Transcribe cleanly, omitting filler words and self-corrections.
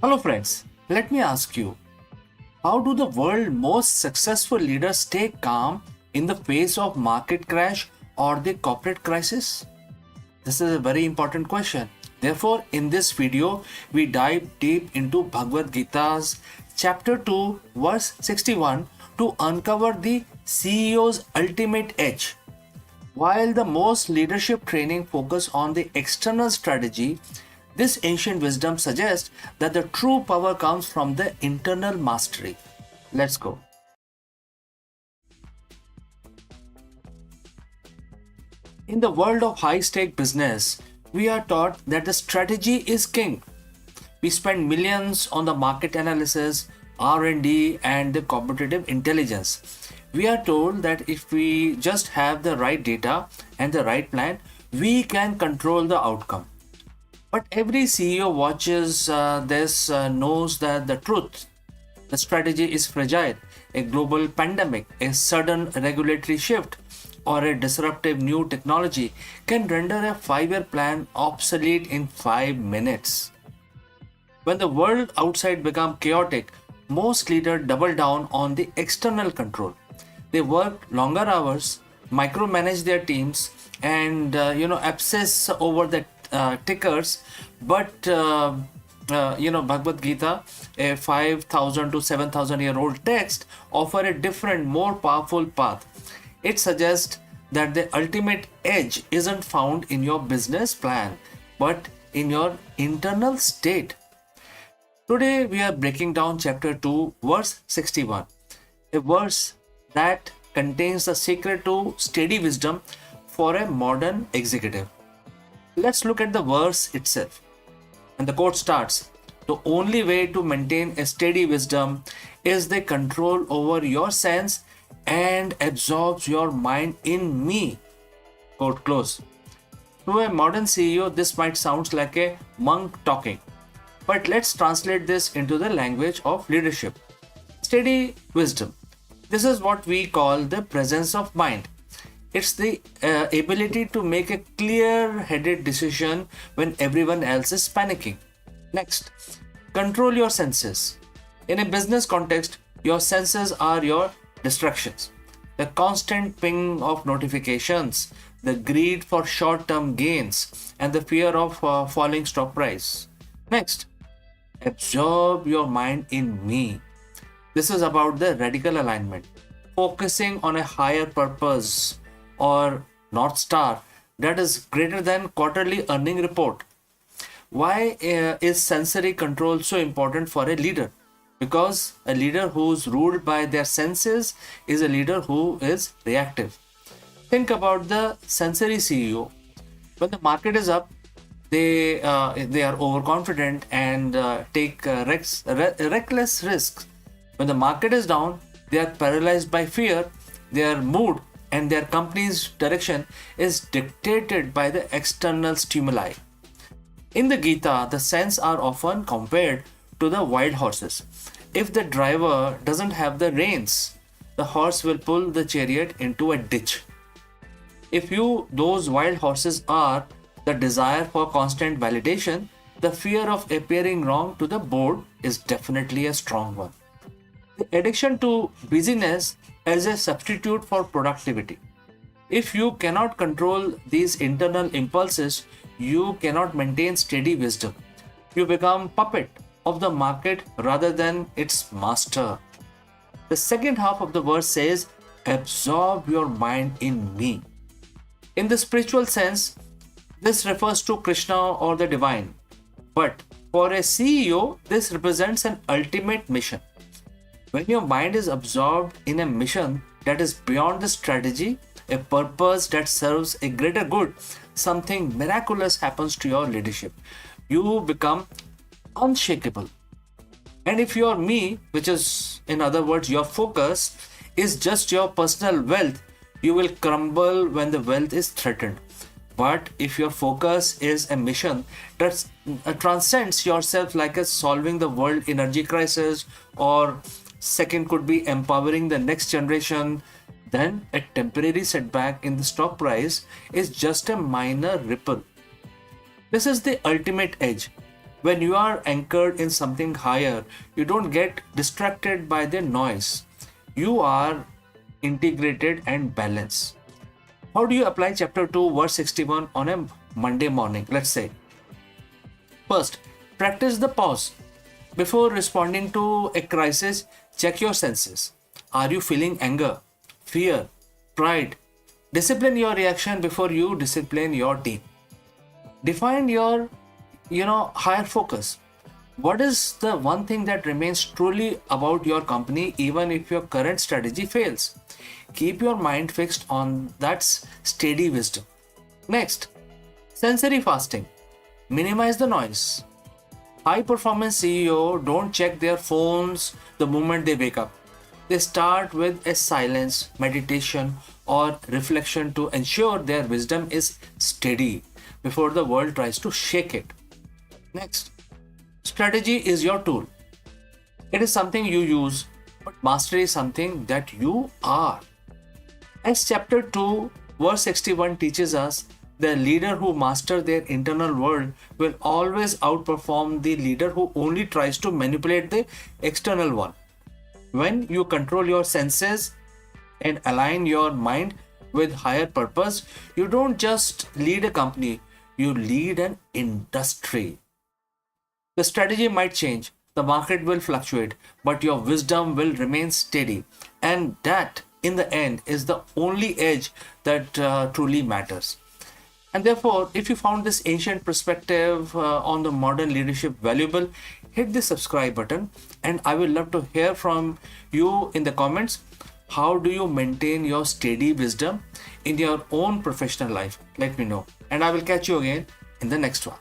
Hello friends, let me ask you, how do the world's most successful leaders stay calm in the face of market crash or the corporate crisis? This is a very important question. Therefore, in this video, we dive deep into Bhagavad Gita's chapter 2, verse 61 to uncover the CEO's ultimate edge. While the most leadership training focus on the external strategy, this ancient wisdom suggests that the true power comes from the internal mastery. Let's go. In the world of high-stake business, we are taught that the strategy is king. We spend millions on the market analysis, R&D, and the competitive intelligence. We are told that if we just have the right data and the right plan, we can control the outcome. But every CEO watches this knows that the strategy is fragile. A global pandemic, a sudden regulatory shift, or a disruptive new technology can render a 5-year plan obsolete in 5 minutes. When the world outside becomes chaotic, most leaders double down on the external control. They work longer hours, micromanage their teams, and obsess over the tickers. But Bhagavad Gita, a 5,000 to 7,000 year old text, offer a different, more powerful path. It suggests that the ultimate edge isn't found in your business plan, but in your internal state. Today we are breaking down chapter 2, verse 61, a verse that contains the secret to steady wisdom for a modern executive. Let's look at the verse itself. And the quote starts, "The only way to maintain a steady wisdom is the control over your sense and absorbs your mind in me." Quote close. To a modern CEO, this might sound like a monk talking. But let's translate this into the language of leadership. Steady wisdom. This is what we call the presence of mind. It's the ability to make a clear-headed decision when everyone else is panicking. Next, control your senses. In a business context, your senses are your distractions. The constant ping of notifications, the greed for short-term gains, and the fear of falling stock price. Next, absorb your mind in me. This is about the radical alignment, focusing on a higher purpose or North Star that is greater than quarterly earning report. Why is sensory control so important for a leader? Because a leader who's ruled by their senses is a leader who is reactive. Think about the sensory CEO. When the market is up, they are overconfident and take reckless risks. When the market is down, they are paralyzed by fear. Their mood and their company's direction is dictated by the external stimuli. In the Gita, the senses are often compared to the wild horses. If the driver doesn't have the reins, the horse will pull the chariot into a ditch. If those wild horses are the desire for constant validation, the fear of appearing wrong to the board is definitely a strong one. The addiction to busyness as a substitute for productivity. If you cannot control these internal impulses, you cannot maintain steady wisdom. You become puppet of the market rather than its master. The second half of the verse says, "Absorb your mind in me." In the spiritual sense, this refers to Krishna or the divine. But for a CEO, this represents an ultimate mission. When your mind is absorbed in a mission that is beyond the strategy, a purpose that serves a greater good, something miraculous happens to your leadership. You become unshakable. And if your me, which is in other words your focus, is just your personal wealth, you will crumble when the wealth is threatened. But if your focus is a mission that transcends yourself, like as solving the world energy crisis, or second could be empowering the next generation, then a temporary setback in the stock price is just a minor ripple. This is the ultimate edge. When you are anchored in something higher, you don't get distracted by the noise. You are integrated and balanced. How do you apply chapter 2, verse 61 on a Monday morning? Let's say. First, practice the pause. Before responding to a crisis, check your senses. Are you feeling anger, fear, pride? Discipline your reaction before you discipline your team. Define your higher focus. What is the one thing that remains truly about your company even if your current strategy fails? Keep your mind fixed on that steady wisdom. Next, sensory fasting. Minimize the noise. High performance CEO don't check their phones the moment they wake up. They start with a silence, meditation, or reflection to ensure their wisdom is steady before the world tries to shake it. Next, strategy is your tool. It is something you use, but mastery is something that you are. As chapter 2, verse 61 teaches us, the leader who masters their internal world will always outperform the leader who only tries to manipulate the external one. When you control your senses and align your mind with higher purpose, you don't just lead a company, you lead an industry. The strategy might change, the market will fluctuate, but your wisdom will remain steady. And that, in the end, is the only edge that truly matters. And therefore, if you found this ancient perspective on the modern leadership valuable, hit the subscribe button. And I will love to hear from you in the comments. How do you maintain your steady wisdom in your own professional life? Let me know. And I will catch you again in the next one.